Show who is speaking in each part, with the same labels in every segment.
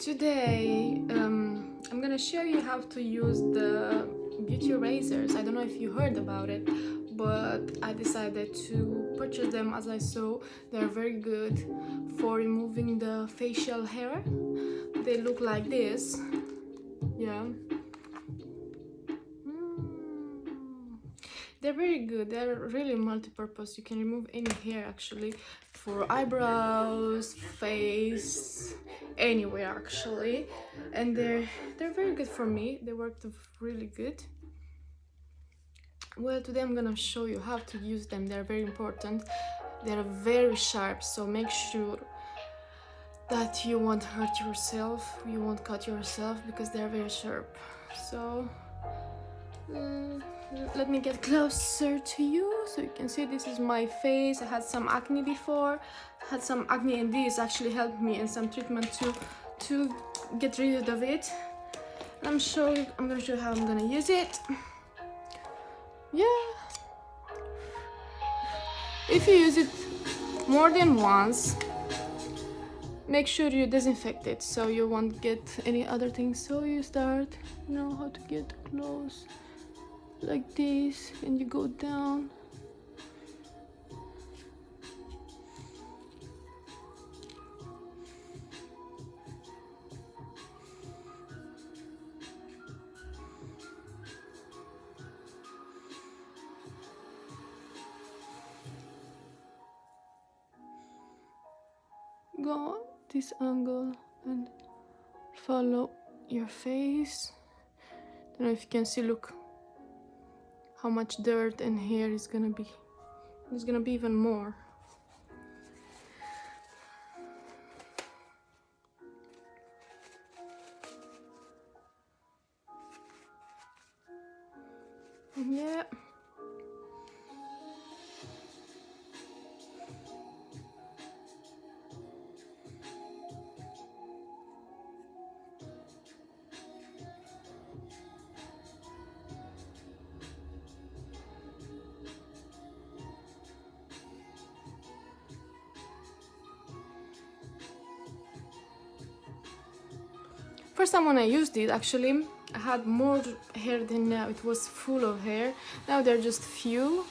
Speaker 1: Today I'm gonna show you how to use the beauty razors. I don't know if you heard about it, but I decided to purchase them as I saw they're very good for removing the facial hair. They look like this. Yeah. They're very good. They're really multi-purpose. You can remove any hair actually, for eyebrows, face, anywhere actually, and they're very good for me. They worked really good. Well, today I'm gonna show you how to use them. They're very important. They're very sharp, so make sure that you won't hurt yourself, you won't cut yourself, because they're very sharp. So let me get closer to you so you can see. This is my face. I had some acne before, and this actually helped me in some treatment to get rid of it. And I'm gonna show you how I'm gonna use it. Yeah, if you use it more than once, make sure you disinfect it so you won't get any other things. So you start, you know how to get close like this, and you go down. Go this angle and follow your face. I don't know if you can see, look how much dirt and hair is gonna be. There's gonna be even more. Yeah. First time when I used it, actually, I had more hair than now. It was full of hair. Now they're just few.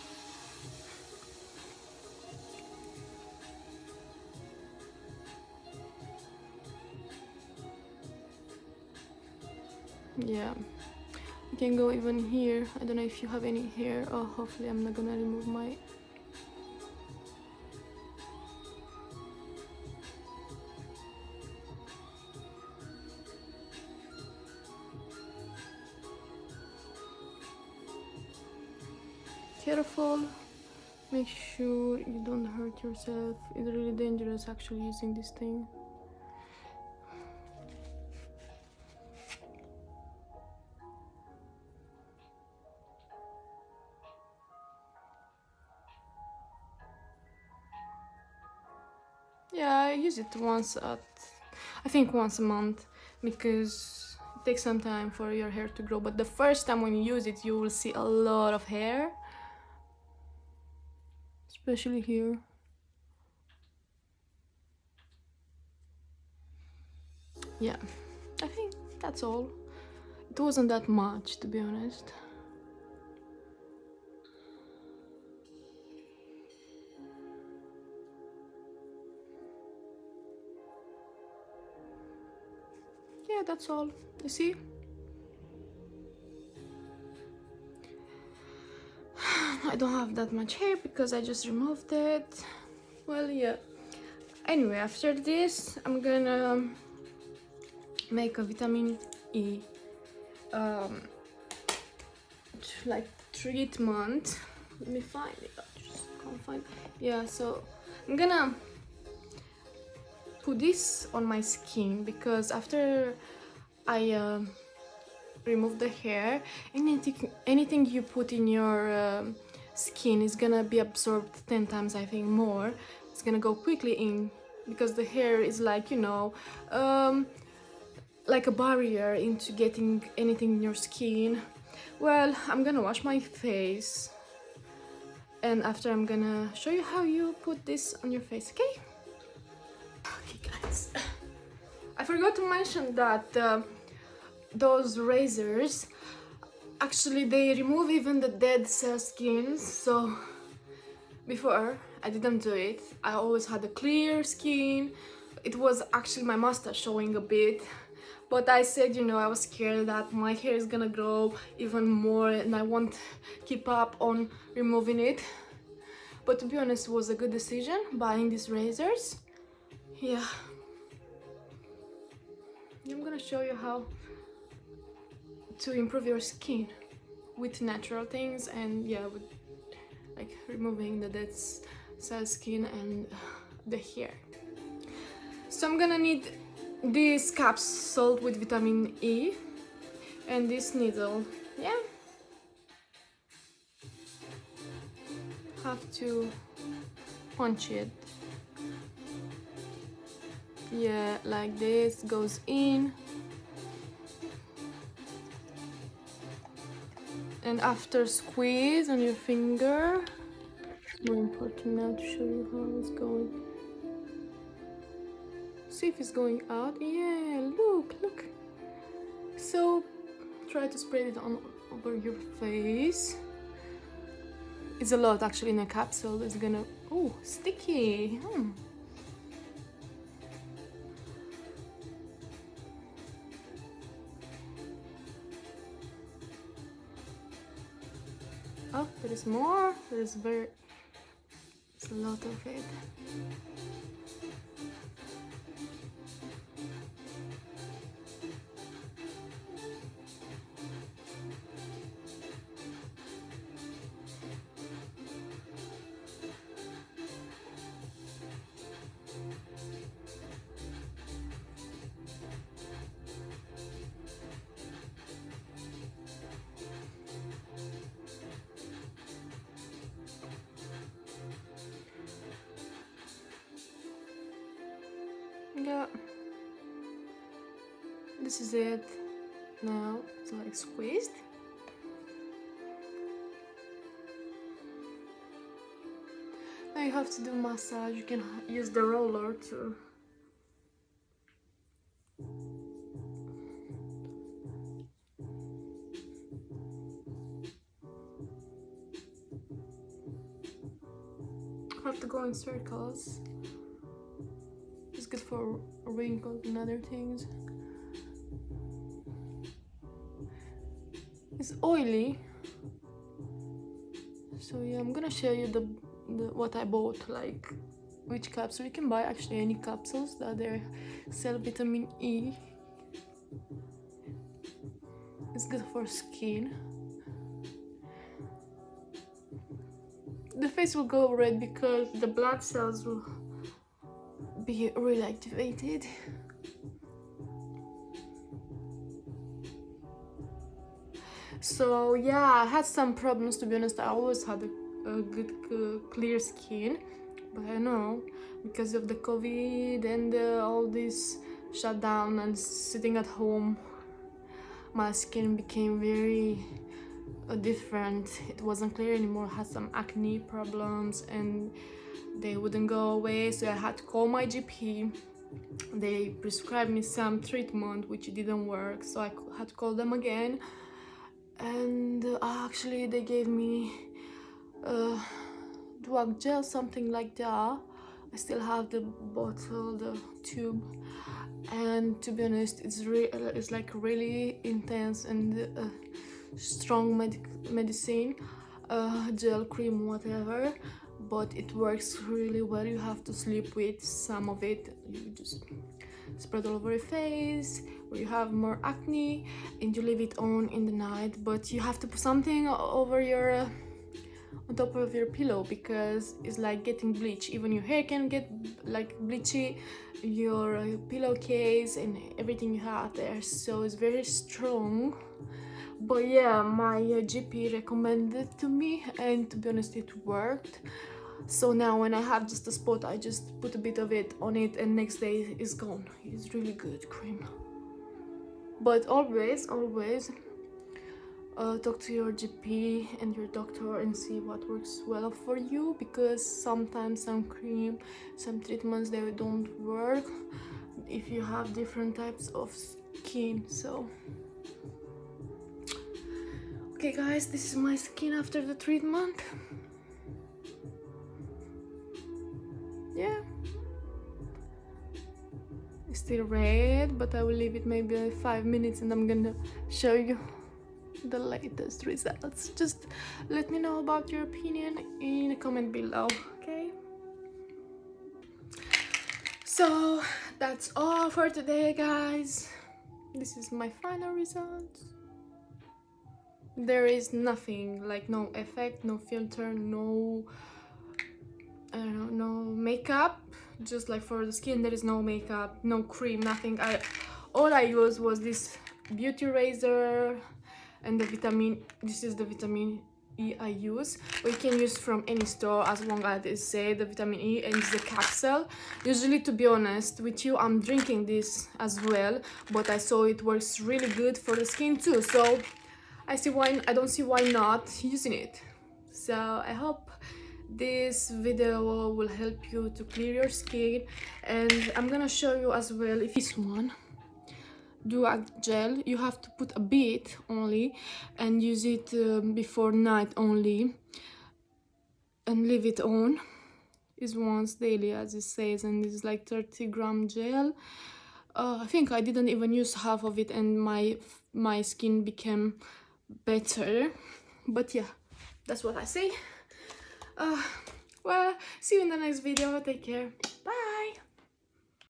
Speaker 1: Yeah, you can go even here. I don't know if you have any hair. Oh, hopefully I'm not gonna remove my... Careful, make sure you don't hurt yourself. It's really dangerous actually using this thing. Yeah, I use it I think once a month, because it takes some time for your hair to grow. But the first time when you use it, you will see a lot of hair, especially here. Yeah, I think that's all. It wasn't that much, to be honest. Yeah, that's all. You see? I don't have that much hair because I just removed it. Well, yeah. Anyway, after this, I'm gonna make a vitamin E like treatment. Let me find it. I just can't find it. Yeah, so I'm gonna put this on my skin, because after I remove the hair, anything you put in your skin is gonna be absorbed 10 times, I think, more. It's gonna go quickly in, because the hair is like, you know, like a barrier into getting anything in your skin. Well, I'm gonna wash my face, and after I'm gonna show you how you put this on your face, okay? Okay, guys. I forgot to mention that those razors, actually they remove even the dead cell skin. So before I didn't do it, I always had a clear skin. It was actually my mustache showing a bit, but I said, you know, I was scared that my hair is gonna grow even more and I won't keep up on removing it. But to be honest, it was a good decision buying these razors. Yeah, I'm gonna show you how to improve your skin with natural things, and yeah, with like removing the dead cell skin and the hair. So I'm gonna need this capsule with vitamin E and this needle. Yeah, have to punch it. Yeah, like this, goes in. And after squeeze on your finger. More important now to show you how it's going. See if it's going out. Yeah, look. So try to spread it on over your face. It's a lot actually in a capsule. It's gonna, oh, sticky. Oh, there is more. There's a lot of it. Yeah, this is it. Now it's like squeezed. Now you have to do massage. You can use the roller too. Have to go in circles. It's good for wrinkles and other things. It's oily, so yeah, I'm gonna show you the what I bought, like which capsule. You can buy actually any capsules that they sell vitamin E. It's good for skin. The face will go red because the blood cells will be really activated. So yeah, I had some problems, to be honest. I always had a good clear skin, but I know because of the COVID and all this shutdown and sitting at home, my skin became very different. It wasn't clear anymore. I had some acne problems and they wouldn't go away, so I had to call my GP. They prescribed me some treatment which didn't work, so I had to call them again. And actually they gave me drug gel, something like that. I still have the bottle, the tube, and to be honest, it's like really intense and strong medicine, gel, cream, whatever, but it works really well. You have to sleep with some of it. You just spread all over your face where you have more acne, and you leave it on in the night, but you have to put something over your on top of your pillow because it's like getting bleach. Even your hair can get like bleachy, your pillowcase and everything you have there, so it's very strong. But yeah, my GP recommended it to me, and to be honest, it worked. So now when I have just a spot, I just put a bit of it on it and next day it's gone. It's really good cream. But always talk to your GP and your doctor and see what works well for you, because sometimes some cream, some treatments, they don't work. if you have different types of skin. So okay guys, this is my skin after the treatment. Yeah, it's still red, but I will leave it maybe 5 minutes and I'm gonna show you the latest results. Just let me know about your opinion in a comment below, okay? So that's all for today guys. This is my final results. There is nothing, like no effect, no filter, no, I don't know, no makeup. Just like for the skin, there is no makeup, no cream, nothing. All I used was this beauty razor and the vitamin. This is the vitamin E I use. We can use from any store as long as it say the vitamin E, and it's the capsule. Usually, to be honest with you, I'm drinking this as well, but I saw it works really good for the skin too. So I don't see why not using it. So I hope this video will help you to clear your skin, and I'm gonna show you as well if this one Duac gel, you have to put a bit only and use it before night only and leave it on. It's once daily as it says, and it's like 30-gram gel. I think I didn't even use half of it and my skin became better, but yeah, that's what I say. Well, see you in the next video. Take care. Bye.